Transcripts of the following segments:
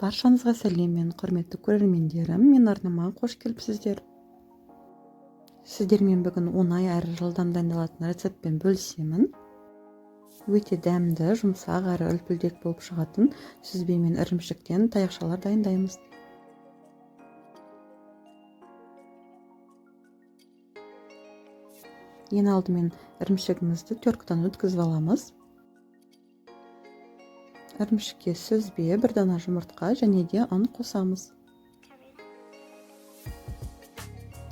Баршаңызға сәлем, құрметті көрермендерім, мен арнама қош келіпсіздер. Сіздермен бүгін оңай әрі жылдам дайындалатын рецептпен бөлісемін. Өте дәмді, жұмсақ әрі үлпілдек болып шығатын сүзбе мен ірімшіктен таяқшалар дайындаймыз. Ең алдымен ірімшігімізді теркадан өткізіп аламыз. Ірімшікке сүзбе, бір дана жұмыртқа және де ұн қосамыз.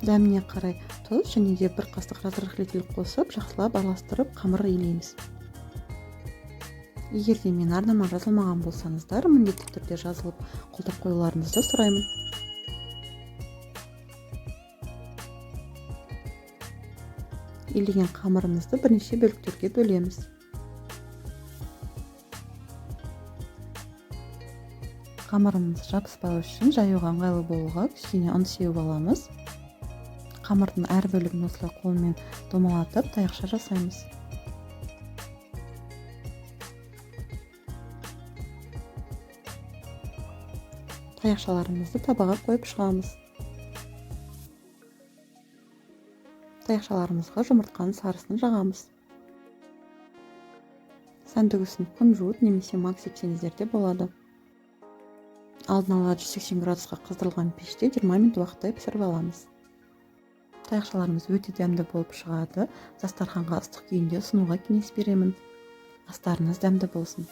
Дәміне қарай тұз және де бір қастық разрыхлитель қосып, жақсылап араластырып, қамыр илейміз. Егер де мен арнама жазылмаған болсаңыздар, міндетті түрде жазылып қолдап қоюларыңызды сұраймын. Илеген қамырымызды бірнеше бөліктерге бөлеміз. Қамырымыз жабыспау үшін жаюға ыңғайлы болуға кішкене ұн сеуіп аламыз. Қамырдың әр бөлігін осылай қолмен домалатып, таяқша жасаймыз. Таяқшаларымызды табаға қойып шығамыз. Таяқшаларымызға жұмыртқаның сарысын жағамыз. Сәнді үлгісін күнжуыт немесе мак сепсеңіздер де болады. Алдын ала 180 градусқа қыздырылған пеште 20 минут уақыттай пісіріп аламыз. Таяқшаларымыз өте дәмді болып шығады. Дастарханға ыстық күйінде ұсынуға кеңес беремін. Астарыңыз дәмді болсын.